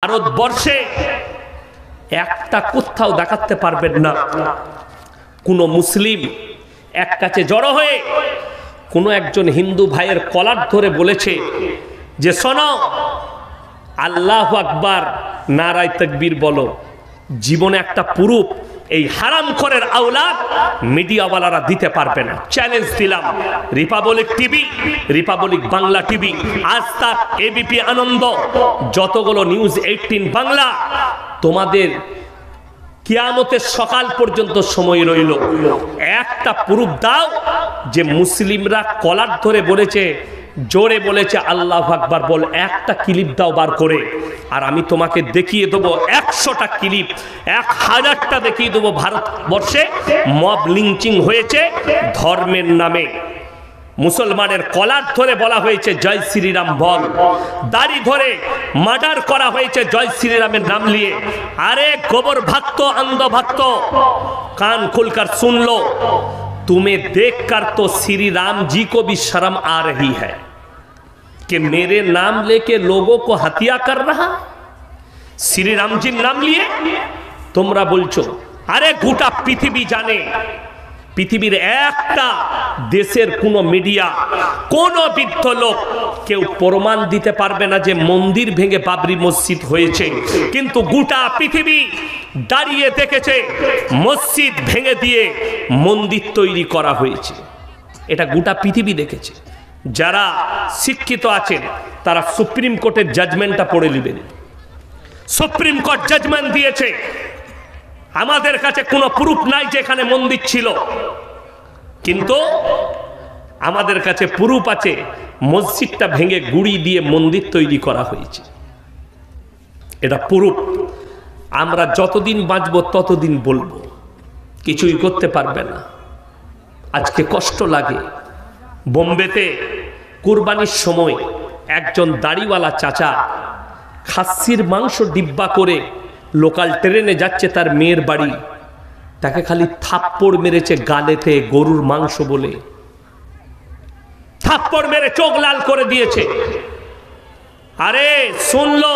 ভারতবর্ষে একটা কোথাও দেখাতে পারবেন না কোনো মুসলিম এক কাছে জড়ো হয়ে কোনো একজন হিন্দু ভাইয়ের কলার ধরে বলেছে যে শোনো আল্লাহু আকবার নারায়ে তাকবীর বলো। জীবনে একটা প্রুফ এই হারামখোরের আওলাদ মিডিয়াওয়ালারা দিতে পারবে না। চ্যালেঞ্জ দিলাম Republic TV, Republic Bangla TV, আজ তাক, এবিপি আনন্দ, যতগুলো নিউজ 18 বাংলা, তোমাদের কিয়ামতের সকাল পর্যন্ত সময় রইল, একটা প্রুফ দাও যে মুসলিমরা কলার ধরে বলেছে, জোরে বলেছে আল্লাহু আকবার বল, একটা ক্লিপ দাও বার করে, আর আমি তোমাকে দেখিয়ে দেবো 100টা ক্লিপ, 1000টা দেখিয়ে দেবো ভারতবর্ষে মব লিঞ্চিং হয়েছে ধর্মের নামে। মুসলমানের কলার ধরে বলা হয়েছে জয় শ্রীরাম বল, দাড়ি ধরে মার্ডার করা হয়েছে জয় শ্রীরামের নাম নিয়ে। আরে গোবর ভক্ত, अंध भक्त, कान खुलकर सुन लो, तुम्हें देखकर तो श्री राम जी को भी शर्म आ रही है कि मेरे नाम लेके लोगों को हत्या कर रहा। श्री राम जी नाम लिए তোমরা বলছো। আরে গোটা পৃথিবী জানে, পৃথিবীর একটা দেশের কোন মিডিয়া, কোন বৃদ্ধ লোক কেউ প্রমাণ দিতে পারবে না যে মন্দির ভেঙে বাবরি মসজিদ হয়েছে, কিন্তু গোটা পৃথিবী দাঁড়িয়ে দেখেছে মসজিদ ভেঙে দিয়ে মন্দির তৈরি করা হয়েছে। এটা গোটা পৃথিবী দেখেছে। যারা শিক্ষিত আছেন তারা সুপ্রিম কোর্টের জাজমেন্টটা পড়ে নেবেন। সুপ্রিম কোর্ট জাজমেন্ট দিয়েছে, আমাদের কাছে কোনো প্রুফ নাই যে এখানে মন্দির ছিল, কিন্তু আমাদের কাছে প্রুফ আছে মসজিদটা ভেঙে গুড়ি দিয়ে মন্দির তৈরি করা হয়েছে। এটা প্রুফ। আমরা যতদিন বাঁচব ততদিন বলবো, কিছুই করতে পারবে না। আজকে কষ্ট লাগে, বোম্বেতে কুরবানির সময় একজন দাড়িওয়ালা চাচা খাসির মাংস ডিব্বা করে লোকাল ট্রেনে যাচ্ছে তার মেয়ের বাড়ি, তাকে খালি থাপ্পড় মেরেছে গালেতে, গরুর মাংস বলে থাপ্পড় মেরে চোখ লাল করে দিয়েছে। अरे सुन लो,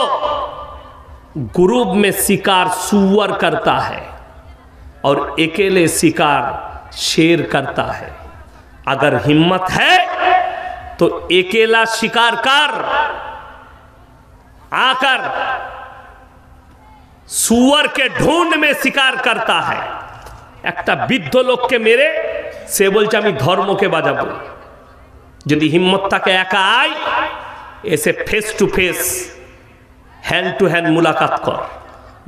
ग्रुप में शिकार सुअर करता है और अकेले शिकार शेर करता है। अगर हिम्मत है तो अकेला शिकार कर, आकर सुअर के ढूंढ में शिकार करता है। একটা বৃদ্ধ লোককে মেরে সে বলছে আমি ধর্মকে বাজাবো। যদি হিম্মত থাকে একা আয়, এসে face to face, hand to hand মুলাকাত কর,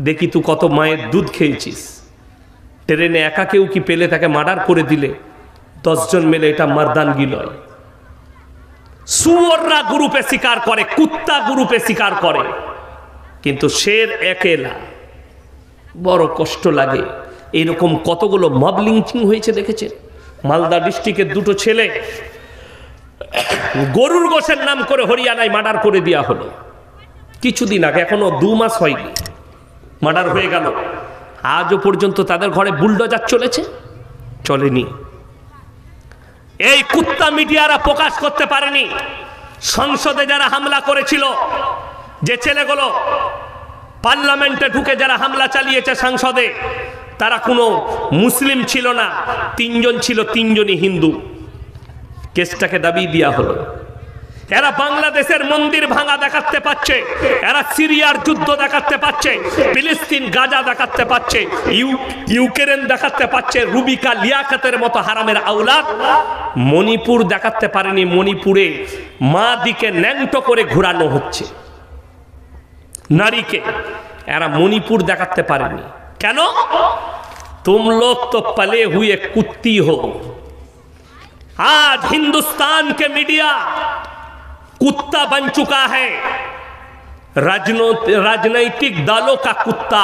দেখি তুই কত মায়ের দুধ খেয়েছিস। ট্রেনে একা কেউ কি পেলে তাকে মার্ডার করে দিলে 10 জন মিলে, এটা মারদানগি নয়। সুअरরা গ্রুপে শিকার করে, কুত্তা গ্রুপে শিকার করে, কিন্তু শের একেলা। বড় কষ্ট লাগে। এইরকম কতগুলো মব লিঞ্চিং হয়েছে দেখেছেন। মালদা ডিস্ট্রিক্টের দুটো ছেলে গরুর গোশের নাম করে হরিয়ানায় মার্ডার করে দেওয়া হলো কিছুদিন আগে, এখনো 2 মাস হয়নি, মার্ডার হয়ে গেল। আজও পর্যন্ত তাদের ঘরে বুলডোজার চলেছে? চলেনি। এই কুত্তা মিডিয়ারা প্রকাশ করতে পারেনি। সংসদে যারা হামলা করেছিল, যে ছেলেগুলো পার্লামেন্টে ঢুকে যারা হামলা চালিয়েছে সংসদে, তারা কোনো মুসলিম ছিল না, 3 জন ছিল, 3 জনই হিন্দু। কেসটাকে দাবিয়ে দেওয়া হলো। এরা বাংলাদেশের মন্দির ভাঙা দেখাতে পাচ্ছে, এরা সিরিয়ার যুদ্ধ দেখাতে পাচ্ছে, ফিলিস্তিন গাজা দেখাতে পাচ্ছে, ইউক্রেন দেখাতে পাচ্ছে, রুবিকা লিয়াকতের মতো হারামের আওলাদ মণিপুর দেখাতে পারেনি। মণিপুরে মা দিকে ন্যাংটো করে ঘোরানো হচ্ছে নারীকে, এরা মণিপুর দেখাতে পারেনি। কেন? तुम लोग तो पले हुए कुत्ती हो। आज हिंदुस्तान के मीडिया कुत्ता बन चुका है, राजनैतिक दलों का कुत्ता।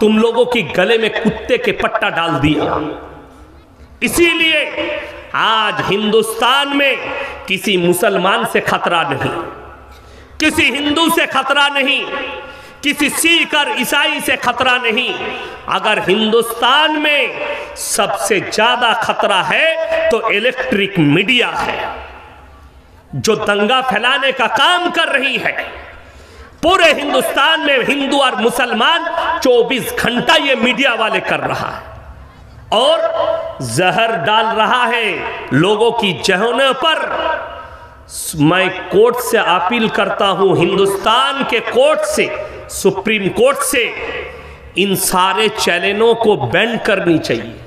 तुम लोगों की गले में कुत्ते के पट्टा डाल दिया। इसीलिए आज हिंदुस्तान में किसी मुसलमान से खतरा नहीं, किसी हिंदू से खतरा नहीं, किसी सिख और ईसाई से खतरा नहीं। अगर हिंदुस्तान में सबसे ज्यादा खतरा है तो इलेक्ट्रिक मीडिया है, जो दंगा फैलाने का काम कर रही है। पूरे हिंदुस्तान में हिंदू और मुसलमान 24 घंटा ये मीडिया वाले कर रहा है और जहर डाल रहा है लोगों की जहनों पर। मैं कोर्ट से अपील करता हूं, हिंदुस्तान के कोर्ट से, सुप्रीम कोर्ट से, इन सारे चैनलों को बैन करनी चाहिए।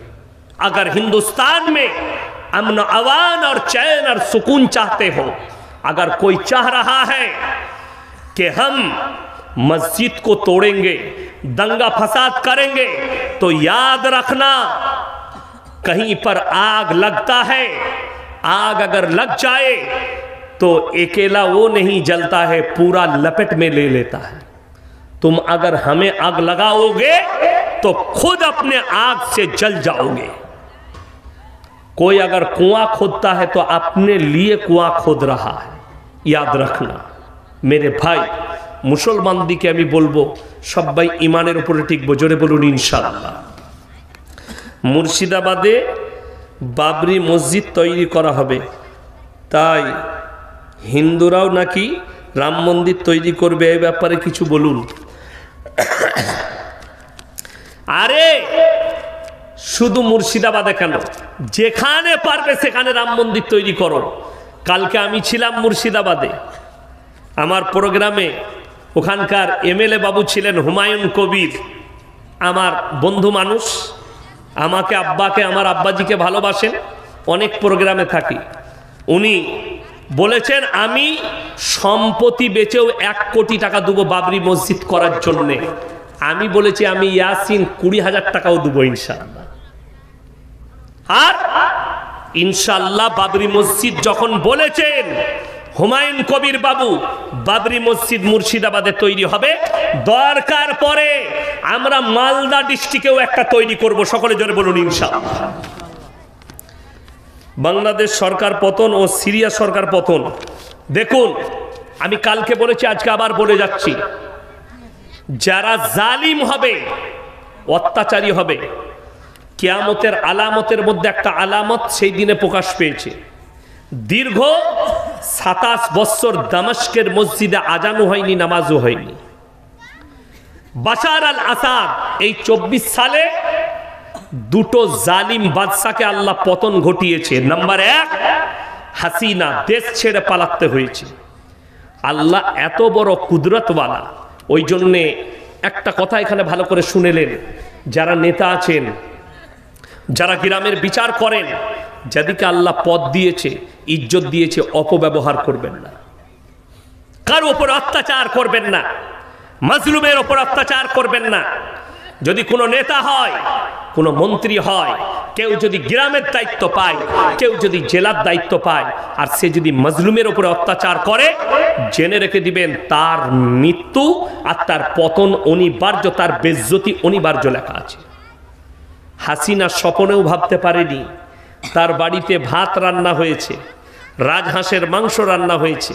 अगर हिंदुस्तान में अमन अमान और चैन और सुकून चाहते हो, अगर कोई चाह रहा है कि हम मस्जिद को तोड़ेंगे, दंगा फसाद करेंगे, तो याद रखना कहीं पर आग लगता है, आग अगर लग जाए तो अकेला वो नहीं जलता है, पूरा लपेट में ले लेता है। तुम अगर हमें आग लगाओगे तो खुद अपने आग से जल जाओगे। कोई अगर कुआं खोदता है तो अपने लिए कुआं खोद रहा है, याद रखना मेरे भाई। मुसलमान दिके আমি বলবো সবাই ঈমানের উপরে টিকবো, জোরে বলুন ইনশাআল্লাহ। মুর্শিদাবাদে বাবরি মসজিদ তৈরি করা হবে, তাই হিন্দুরাও নাকি রাম মন্দির তৈরি করবে, এই ব্যাপারে কিছু বলুন। আরে শুধু মুর্শিদাবাদে কেন, যেখানে পারবে সেখানে রাম মন্দির তৈরি করো। কালকে আমি ছিলাম মুর্শিদাবাদে, আমার প্রোগ্রামে ওখানকার এমএলএ বাবু ছিলেন হুমায়ুন কবির, আমার বন্ধু মানুষ, আমাকে আব্বাকে আমার আব্বাজিকে ভালোবাসেন, অনেক প্রোগ্রামে থাকি। উনি বলেছেন আমি সম্পত্তি বেচেও 1 কোটি টাকা দেবো বাবরি মসজিদ করার জন্যে। আমি বলেছি আমি ইয়াসিন 20,000 টাকাও দেবো ইনশাআল্লাহ। আর ইনশাআল্লাহ বাবরি মসজিদ যখন বলেছেন হুমায়ুন কবির বাবু, বাবরি মসজিদ মুর্শিদাবাদে তৈরি হবে, দরকার পরে আমরা মালদা ডিস্ট্রিক্টেও একটা তৈরি করব। সকলে জোরে বলুন ইনশাআল্লাহ। বাংলাদেশ সরকার পতন ও সিরিয়া সরকার পতন, দেখুন আমি কালকে বলেছি, আজকে আবার বলে যাচ্ছি, যারা জালিম হবে, অত্যাচারী হবে, কিয়ামতের আলামতের মধ্যে একটা আলামত সেই দিনে প্রকাশ পেয়েছে। দীর্ঘ 27 বছর দামেস্কের মসজিদে আজানও হয়নি, নামাজও হয়নি। বাশার আল আসাদ এই 24 সালে দুটো জালিম বাদশাকে আল্লাহ পতন ঘটিয়েছে। নাম্বার 1 হাসিনা, দেশ ছেড়ে পালাতে হয়েছে। আল্লাহ এত বড় কুদরতওয়ালা, ওই জন্যে একটা কথা এখানে ভালো করে শুনেলেন, যারা নেতা আছেন, যারা গ্রামের বিচার করেন, যাদেরকে আল্লাহ পদ দিয়েছে, ইজ্জত দিয়েছে, অপব্যবহার করবেন না, কারো উপর অত্যাচার করবেন না, মাজলুমের উপর অত্যাচার করবেন না। যদি কোনো নেতা হয়, কোনো মন্ত্রী হয়, কেউ যদি গ্রামের দায়িত্ব পায়, কেউ যদি জেলার দায়িত্ব পায়, আর সে যদি মাজলুমের উপরে অত্যাচার করে, জেনে রেখে দিবেন তার মৃত্যু আর তার পতন অনিবার্য, তার বেজ্জতি অনিবার্য লেখা আছে। হাসিনা স্বপ্নেও ভাবতে পারেনি তার বাড়িতে ভাত রান্না হয়েছে, রাজহাঁসের মাংস রান্না হয়েছে,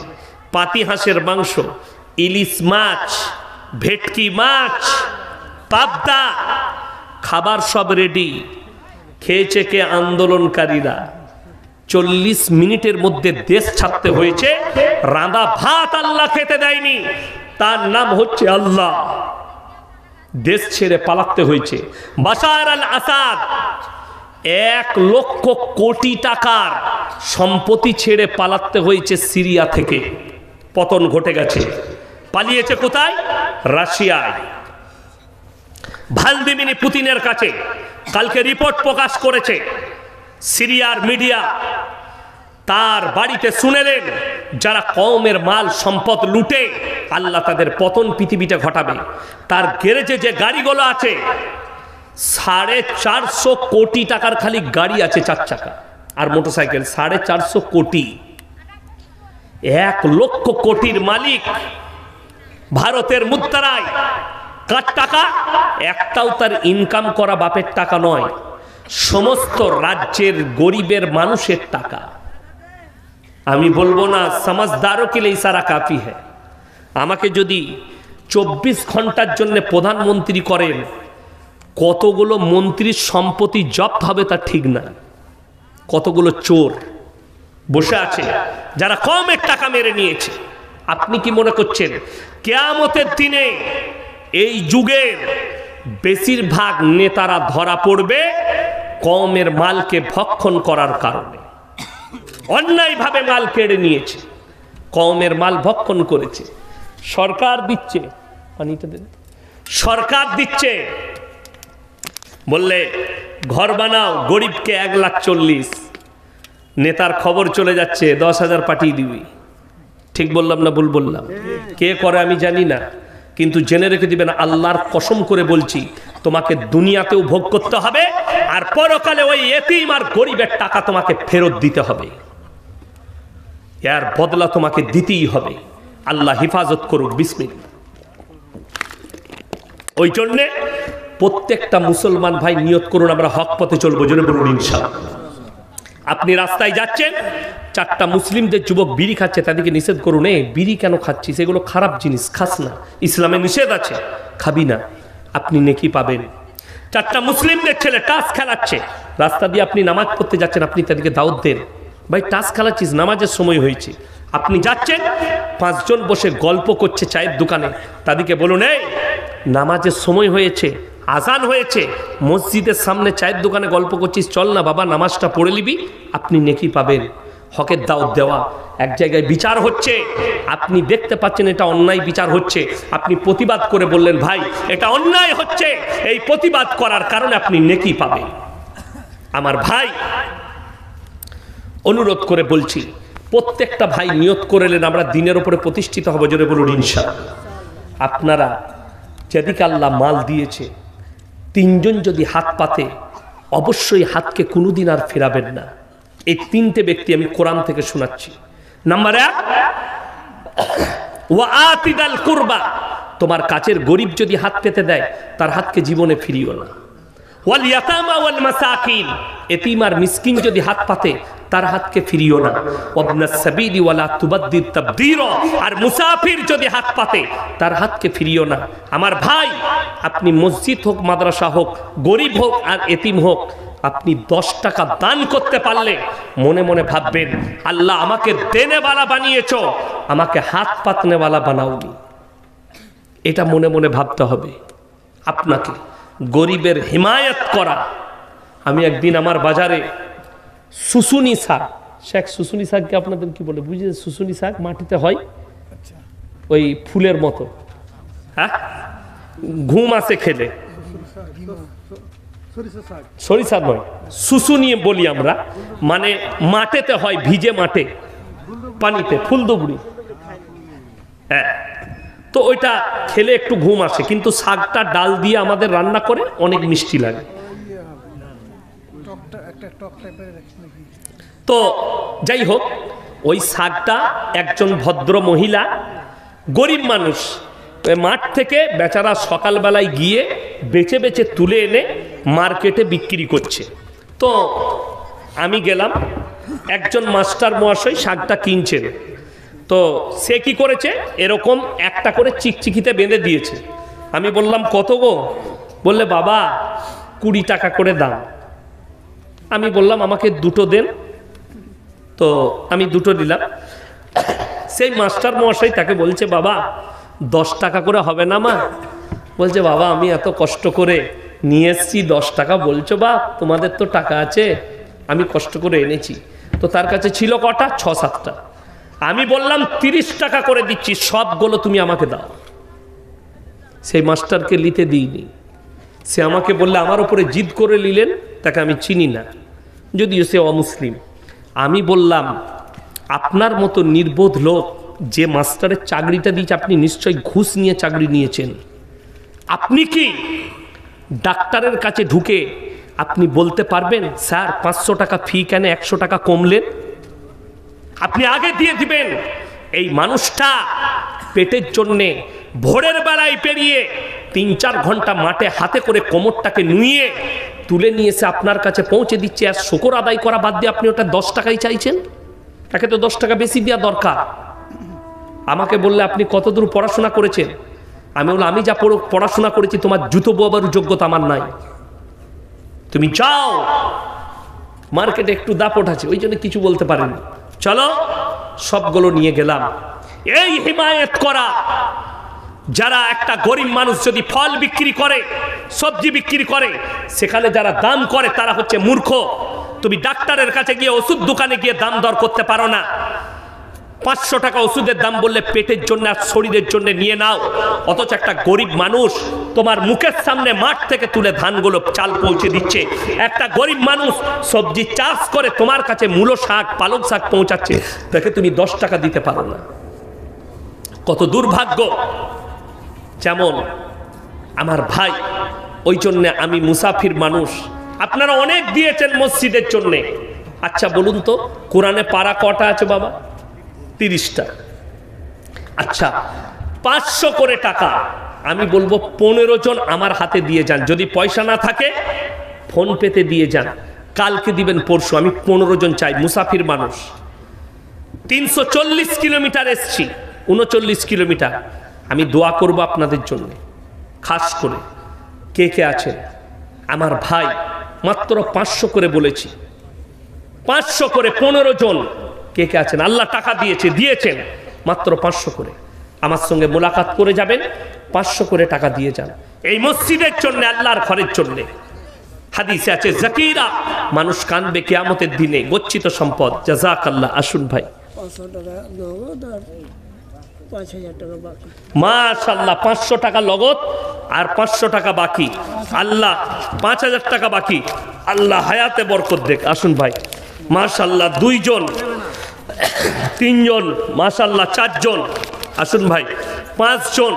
পাতি হাঁসের মাংস, ইলিশ মাছ, ভেটকি মাছ, পাবদা, খাবার সব রেডি। খেয়েছে কে? আন্দোলনকারীরা। 40 মিনিটের মধ্যে দেশ ছাড়তে হয়েছে। রাঁধা ভাত আল্লাহ খেতে দেয়নি, তার নাম হচ্ছে আল্লাহ। দেশ ছেড়ে পালাতে হয়েছে। বাশার আল আসাদ 1 লক্ষ কোটি টাকার সম্পত্তি ছেড়ে পালাতে হয়েছে সিরিয়া থেকে, পতন ঘটে গেছে। পালিয়েছে কোথায়? রাশিয়ায়, ভ্লাদিমির পুতিনের কাছে। কালকে রিপোর্ট প্রকাশ করেছে সিরিয়ার মিডিয়া। তার বাড়িতে শুনেলেন যারা কওমের মাল সম্পদ লুটে, আল্লাহ তাদের পতন পৃথিবীতে ঘটাবে। তার গ্যারেজে যে গাড়িগুলো আছে, 450 কোটি টাকার খালি গাড়ি আছে, 4 চাকা আর মোটরসাইকেল, 450 কোটি। 1 লক্ষ কোটির মালিক ভারতের মুদ্রায়। কার টাকা? একটাও তার ইনকাম করা বাপের টাকা নয়, সমস্ত রাজ্যের গরিবের মানুষের টাকা। আমি বলবো না সমাজদারও কে লিয়ে ইশারা কাফি হ্যায়। আমাকে যদি 24 ঘন্টার জন্য প্রধানমন্ত্রী করেন, কতগুলো মন্ত্রীর সম্পত্তি জব্দ হবে তা ঠিক না। কতগুলো চোর বসে আছে যারা কমের টাকা মেরে নিয়েছে, আপনি কি মনে করছেন কিয়ামতের দিনে এই যুগের বেশিরভাগ নেতারা ধরা পড়বে কওমের মালকে ভক্ষণ করার কারণে? অন্যায়ভাবে মাল কেড়ে নিয়েছে, কওমের মাল ভক্ষণ করেছে। সরকার দিচ্ছে, পানিটা দেন, সরকার দিচ্ছে, বললে ঘর বানাও, গরিবকে 1,40,000, নেতার খবর চলে যাচ্ছে 10,000 পাঠিয়ে দিবি। ঠিক বললাম না ভুল বললাম? কে করে আমি জানি না, কিন্তু জেনে রেখে দিবেন, আল্লাহর কসম করে বলছি, তোমাকে দুনিয়াতেও ভোগ করতে হবে, আর পরকালে ওই এতিম আর গরিবের টাকা তোমাকে ফেরত দিতে হবে, এর বদলা তোমাকে দিতেই হবে। আল্লাহ হেফাজত করুক, বিসমিল্লাহ। ওই জন্যে প্রত্যেকটা মুসলমান ভাই নিয়ত করুন, আমরা হক পথে চলবো, জোরে বলুন ইনশাআল্লাহ। আপনি রাস্তায় যাচ্ছেন, 4টা মুসলিমদের যুবক বিড়ি খাচ্ছে, তাদেরকে নিষেধ করুন, বিড়ি কেন খাচ্ছিস, এগুলো খারাপ জিনিস, খাস না, ইসলামে নিষেধ আছে, খাবি না, আপনি নেকি পাবেন। 4টা মুসলিমদের ছেলে টাস খেলাচ্ছে, রাস্তা দিয়ে আপনি নামাজ পড়তে যাচ্ছেন, আপনি তাদেরকে দাওয়াত দেন, ভাই টাস খেলাচ্ছিস, নামাজের সময় হয়েছে। আপনি যাচ্ছেন, 5 জন বসে গল্প করছে চায়ের দোকানে, তাদেরকে বলুন, এই নামাজের সময় হয়েছে, আজান হয়েছে, মসজিদের সামনে চায়ের দোকানে গল্প করছিস, চল না বাবা নামাজটা পড়ে নিবি, আপনি নেকি পাবেন। হকের দাওয়াত দেওয়া। এক জায়গায় বিচার হচ্ছে, আপনি দেখতে পাচ্ছেন এটা অন্যায় বিচার হচ্ছে, আপনি প্রতিবাদ করে বললেন, ভাই এটা অন্যায় হচ্ছে, এই প্রতিবাদ করার কারণে আপনি নেকি পাবেন। আমার ভাই, অনুরোধ করে বলছি, প্রত্যেকটা ভাই নিয়ত করেলেন আমরা দিনের উপরে প্রতিষ্ঠিত হব, জোরে বলুন ইনশাআল্লাহ। আপনারা যেদিকে আল্লাহ মাল দিয়েছে, 3 জন যদি হাত পাতে, অবশ্যই হাতকে কোনোদিন আর ফেরাবেন না। এই 3টে ব্যক্তি আমি কোরআন থেকে শোনাচ্ছি। নাম্বার 1, ওয়া আতিদাল কুরবা, তোমার কাছের গরিব যদি হাত পেতে দেয়, তার হাতকে জীবনে ফিরিও না। ওয়াল ইয়াতামা ওয়াল মাসাকিন, এতিম আর মিসকিন যদি হাত পাতে, তার হাতকে ফিরিও না। ওয়াবনাস সাবিলি ওয়ালা তুবাদ্দির তাবদীরা, আর মুসাফির যদি হাত পাতে, তার হাতকে ফিরিও না। আমার ভাই, আপনি মসজিদ হোক, মাদ্রাসা হোক, গরিব হোক আর এতিম হোক, আপনি 10 টাকা দান করতে পারলে মনে মনে ভাববেন, আল্লাহ আমাকে দেনেওয়ালা বানিয়েছো, আমাকে হাত পাতনেওয়ালা বানাওনি। এটা মনে মনে ভাবতে হবে আপনাকে, গরিবের হিমায়ত করা। আমি একদিন আমার বাজারে শুশুনি শাক, শেখ শুশুনি শাককে আপনাদের কি বলে বুঝেছেন? শুশুনি শাক মাটিতে হয়, ওই ফুলের মতো, হ্যাঁ, ঘুম আসে খেলে, সরিষা নয়, শুশুনি বলি আমরা, মানে মাঠেতে হয়, ভিজে মাঠে, পানিতে, ফুলদুবড়ি, হ্যাঁ। তো ওইটা খেলে একটু ঘুম আসে, কিন্তু শাকটা ডাল দিয়ে আমাদের রান্না করে অনেক মিষ্টি লাগে। তো যাই হোক, ওই শাকটা একজন ভদ্র মহিলা, গরিব মানুষ, মাঠ থেকে বেচারা সকালবেলায় গিয়ে বেছে বেছে তুলে এনে মার্কেটে বিক্রি করছে। তো আমি গেলাম, একজন মাস্টার মহাশয় শাকটা কিনছেন। তো সে কি করেছে, এরকম একটা করে চিকচিকিতে বেঁধে দিয়েছে। আমি বললাম, কত গো? বললে, বাবা 20 টাকা করে দাম। আমি বললাম, আমাকে 2টো দেন। তো আমি 2টো দিলাম। সেই মাস্টার মহাশয় তাকে বলছে, বাবা 10 টাকা করে হবে না মা? বলছে, বাবা আমি এত কষ্ট করে নিয়ে এসছি, 10 টাকা বলছো? বা তোমাদের তো টাকা আছে, আমি কষ্ট করে এনেছি। তো তার কাছে ছিল কটা? 6-7টা। আমি বললাম 30 টাকা করে দিচ্ছি, সবগুলো তুমি আমাকে দাও। সেই মাস্টারকে নিতে দিইনি। সে আমাকে বললে, আমার উপরে জিদ করে নিলেন, তাকে আমি চিনি না, যদিও সে অমুসলিম। আমি বললাম, আপনার মতো নির্বোধ লোক যে মাস্টারের চাকরিটা দিয়েছে, আপনি নিশ্চয়ই ঘুষ নিয়ে চাকরি নিয়েছেন। আপনি কি ডাক্তারের কাছে ঢুকে আপনি বলতে পারবেন, স্যার 500 টাকা ফি কেন 100 টাকা কমলেন? আপনি আগে দিয়ে দিবেন। এই মানুষটা পেটের জন্যে ভোরের বেলায় পেরিয়ে 3-4 ঘন্টা মাঠে হাতে করে কোমরটাকে নুয়ে তুলে নিয়ে এসে আপনার কাছে পৌঁছে দিচ্ছে, আর শুকর আদায় করা বাদ দিয়ে আপনি ওটা 10 টাকাই চাইছেন। তাকে তো 10 টাকা বেশি দেওয়া দরকার। আমাকে বললে, আপনি কতদূর পড়াশোনা করেছেন? আমি বললাম, আমি যা পড়াশোনা করেছি তোমার জুতো বোয়াবার যোগ্যতা আমার নাই। তুমি যাও, মার্কেটে একটু দাপট আছে, ওই জন্য কিছু বলতে পারেনি। চলো, সবগুলো নিয়ে গেলাম। এই হিমায়ত করা। যারা একটা গরিব মানুষ যদি ফল বিক্রি করে, সবজি বিক্রি করে, সেখানে যারা দাম করে তারা হচ্ছে মূর্খ। তুমি ডাক্তারের কাছে গিয়ে ওষুধ দোকানে গিয়ে দাম দর করতে পারো না। 500 টাকা ওষুধের দাম বললে পেটের জন্য আর শরীরের জন্য নিয়ে নাও, অথচ একটা গরিব মানুষ তোমার মুখের সামনে মাঠ থেকে তুলে ধানগুলো চাল পৌঁছে দিচ্ছে। একটা গরিব মানুষ সবজি চাষ করে তোমার কাছে মূলো শাক, পালং শাক পৌঁছাচ্ছে, তাকে তুমি 10 টাকা দিতে পারো না। কত দুর্ভাগ্য। যেমন আমার ভাই, ওই জন্য আমি মুসাফির মানুষ। আপনারা অনেক দিয়েছেন মসজিদের জন্য। আচ্ছা বলুন তো, কোরআনে পারা কটা আছে বাবা? 30টা। আচ্ছা, 500 করে টাকা আমি বলবো 15 জন আমার হাতে দিয়ে যান। যদি পয়সা না থাকে ফোন পেতে দিয়ে যান, কালকে দিবেন পরশু। আমি 15 জন চাই, মুসাফির মানুষ। 340 কিলোমিটার এসছি, 39 কিলোমিটার। আমি দোয়া করব আপনাদের জন্য খাস করে। কে কে আছেন? আমার ভাই মাত্র 500 করে বলেছি, 500 করে 15 জন। কে কে আছেন? আল্লাহ টাকা দিয়েছেন মাত্র 500 করে। আমার সঙ্গে মোলাকাত করে যাবেন, 500 করে টাকা দিয়ে যান এই মসজিদের জন্য, আল্লাহর ঘরের জন্য। হাদিসে আছে জাকিরা, মানুষ কাঁদবে কিয়ামতের দিনে, গচ্ছিত সম্পদ। জাযাকাল্লাহ। আসুন ভাই। 500 টাকা নগদ আর 5000 টাকা বাকি। মাশাআল্লাহ, 500 টাকা নগদ আর 500 টাকা বাকি। আল্লাহ 5000 টাকা বাকি। আল্লাহ হায়াতে বরকত দেখ। আসুন ভাই। মাশাআল্লাহ, 2 জন, 3 জন, মাশাআল্লাহ 4 জন। আসুন ভাই, 5 জন,